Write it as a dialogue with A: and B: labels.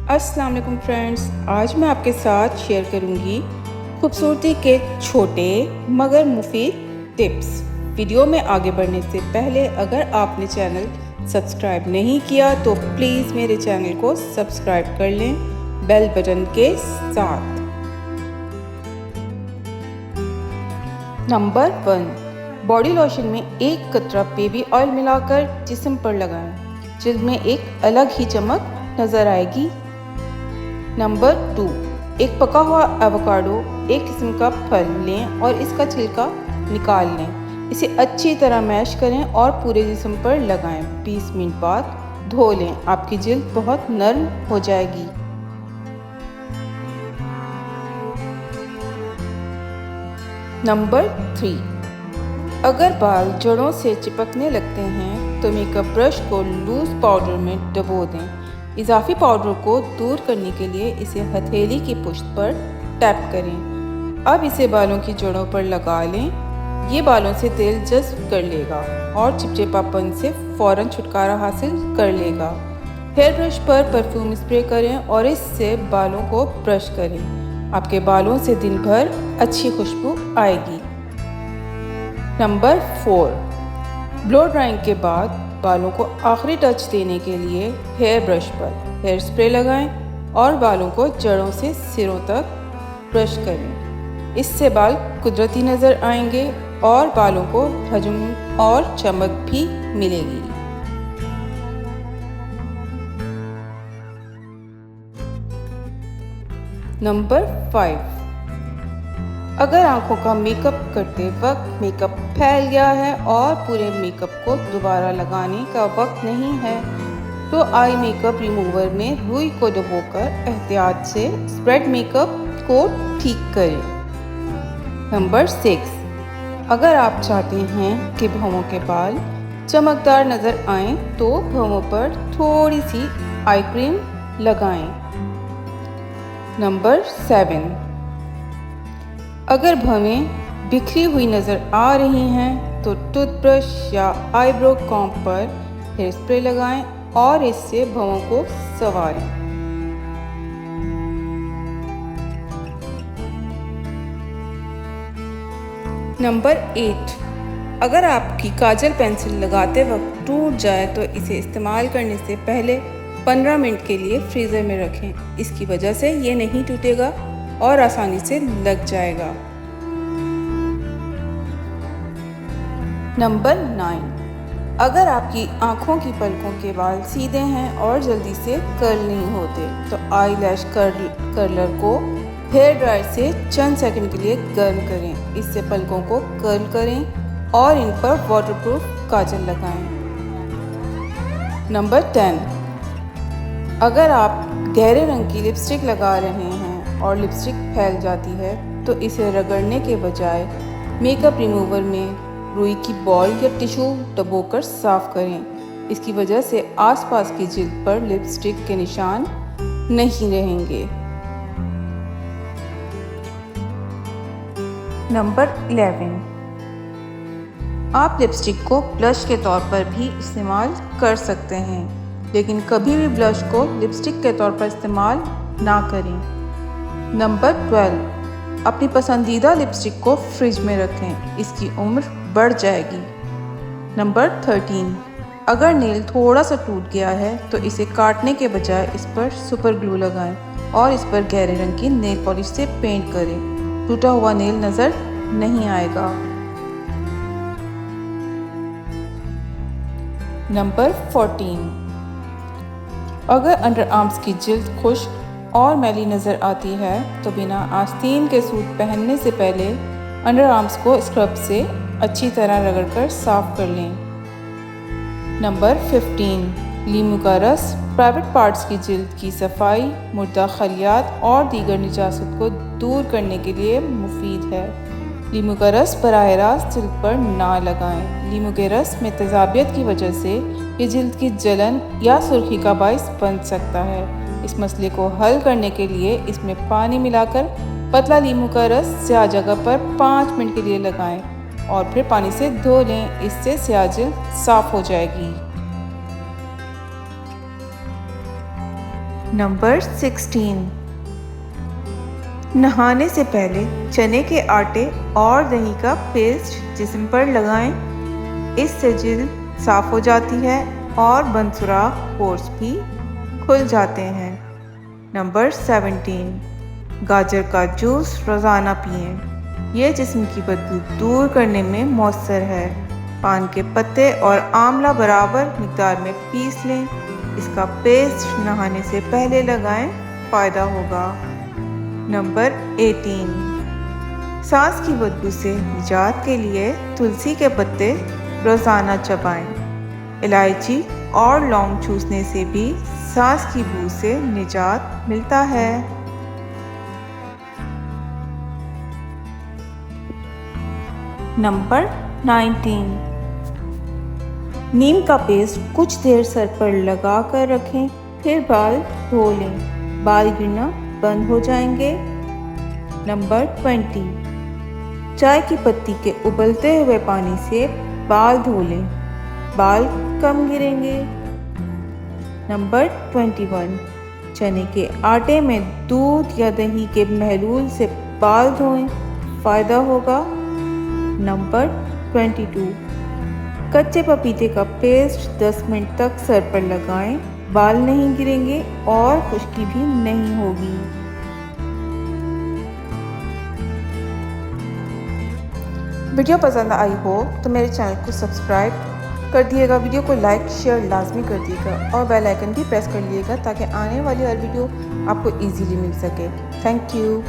A: अस्सलाम वालेकुम फ्रेंड्स, आज मैं आपके साथ शेयर करूंगी खूबसूरती के छोटे मगर मुफीद टिप्स। वीडियो में आगे बढ़ने से पहले अगर आपने चैनल सब्सक्राइब नहीं किया तो प्लीज़ मेरे चैनल को सब्सक्राइब कर लें बेल बटन के साथ। नंबर 1, बॉडी लोशन में एक कतरा बेबी ऑयल मिलाकर जिस्म पर लगाएं। जिल्द में एक अलग ही चमक नज़र आएगी। नंबर 2, एक पका हुआ एवोकाडो एक किस्म का फल लें और इसका छिलका निकाल लें। इसे अच्छी तरह मैश करें और पूरे जिस्म पर लगाएं। 20 मिनट बाद धो लें, आपकी जिल्द बहुत नरम हो जाएगी। नंबर 3, अगर बाल जड़ों से चिपकने लगते हैं तो मेकअप ब्रश को लूज पाउडर में डुबो दें। इजाफी पाउडर को दूर करने के लिए इसे हथेली की पुश्त पर टैप करें। अब इसे बालों की जड़ों पर लगा लें। ये बालों से तेल जज्ब कर लेगा और चिपचिपापन से फ़ौरन छुटकारा हासिल कर लेगा। हेयर ब्रश पर परफ्यूम स्प्रे करें और इससे बालों को ब्रश करें। आपके बालों से दिन भर अच्छी खुशबू आएगी। नंबर 4, ब्लो ड्राइंग के बाद बालों को आखिरी टच देने के लिए हेयर ब्रश पर हेयर स्प्रे लगाएं और बालों को जड़ों से सिरों तक ब्रश करें। इससे बाल कुदरती नज़र आएंगे और बालों को हजम और चमक भी मिलेगी। नंबर 5, अगर आंखों का मेकअप करते वक्त मेकअप फैल गया है और पूरे मेकअप को दोबारा लगाने का वक्त नहीं है तो आई मेकअप रिमूवर में रुई को डुबोकर एहतियात से स्प्रेड मेकअप को ठीक करें। नंबर 6, अगर आप चाहते हैं कि भौंहों के बाल चमकदार नज़र आएं तो भौंहों पर थोड़ी सी आई क्रीम लगाएं। नंबर 7, अगर भौहें बिखरी हुई नज़र आ रही हैं तो टूथब्रश या आईब्रो कॉम्ब पर हेयर स्प्रे लगाएं और इससे भौहों को संवारें। नंबर 8, अगर आपकी काजल पेंसिल लगाते वक्त टूट जाए तो इसे इस्तेमाल करने से पहले 15 मिनट के लिए फ्रीज़र में रखें। इसकी वजह से ये नहीं टूटेगा और आसानी से लग जाएगा। नंबर 9, अगर आपकी आँखों की पलकों के बाल सीधे हैं और जल्दी से कर्ल नहीं होते तो आई लैश कर्लर को हेयर ड्रायर से चंद सेकंड के लिए गर्म करें। इससे पलकों को कर्ल करें और इन पर वाटरप्रूफ काजल लगाएं। नंबर 10, अगर आप गहरे रंग की लिपस्टिक लगा रहे हैं और लिपस्टिक फैल जाती है तो इसे रगड़ने के बजाय मेकअप रिमूवर में रुई की बॉल या टिश्यू डुबोकर साफ करें। इसकी वजह से आसपास की जिल्द पर लिपस्टिक के निशान नहीं रहेंगे। नंबर 11, आप लिपस्टिक को ब्लश के तौर पर भी इस्तेमाल कर सकते हैं, लेकिन कभी भी ब्लश को लिपस्टिक के तौर पर इस्तेमाल ना करें। नंबर 12, अपनी पसंदीदा लिपस्टिक को फ्रिज में रखें, इसकी उम्र बढ़ जाएगी। नंबर 13, अगर नेल थोड़ा सा टूट गया है तो इसे काटने के बजाय इस पर सुपर ग्लू लगाएं और इस पर गहरे रंग की नेल पॉलिश से पेंट करें। टूटा हुआ नेल नज़र नहीं आएगा। नंबर 14, अगर अंडर आर्म्स की जिल्द खुश्क और मैली नज़र आती है तो बिना आस्तीन के सूट पहनने से पहले अंडर आर्म्स को स्क्रब से अच्छी तरह रगड़कर साफ कर लें। नंबर 15, लीमू का रस प्राइवेट पार्ट्स की जिल्द की सफाई, मुर्दा खलियात और दीगर निजासत को दूर करने के लिए मुफीद है। लीमू का रस बराह रास्त जिल्द पर ना लगाएं। लीमू के रस में तेजाबियत की वजह से ये जिल्द की जलन या सुर्खी का बाइस बन सकता है। इस मसले को हल करने के लिए इसमें पानी मिलाकर पतला लीमू का रस स्याह जगह पर 5 मिनट के लिए लगाएं और फिर पानी से धो लें। इससे स्याह जिल्द साफ हो जाएगी। नंबर 16, नहाने से पहले चने के आटे और दही का पेस्ट जिस्म पर लगाएं। इससे जिल्द साफ़ हो जाती है और बदसुराख पोर्स भी खुल जाते हैं। नंबर 17, गाजर का जूस रोज़ाना पिएं। यह जिस्म की बदबू दूर करने में मौसर है। पान के पत्ते और आंवला बराबर मिक़दार में पीस लें। इसका पेस्ट नहाने से पहले लगाएं, फ़ायदा होगा। नंबर 18, सांस की बदबू से निजात के लिए तुलसी के पत्ते रोज़ाना चबाएं। इलायची और लौंग चूसने से भी सांस की बू से निजात मिलता है। नंबर 19, नीम का पेस्ट कुछ देर सर पर लगा कर रखें, फिर बाल धो लें। बाल गिरना बंद हो जाएंगे। नंबर 20, चाय की पत्ती के उबलते हुए पानी से बाल धो लें, बाल कम गिरेंगे। नंबर 21, चने के आटे में दूध या दही के महलूल से बाल धोएं, फ़ायदा होगा। नंबर 22, कच्चे पपीते का पेस्ट 10 मिनट तक सर पर लगाएं, बाल नहीं गिरेंगे और खुश्की भी नहीं होगी। वीडियो पसंद आई हो तो मेरे चैनल को सब्सक्राइब कर दिएगा, वीडियो को लाइक शेयर लाजमी कर दिएगा और बेल आइकन भी प्रेस कर लिएगा ताकि आने वाली हर वीडियो आपको इजीली मिल सके। Thank you.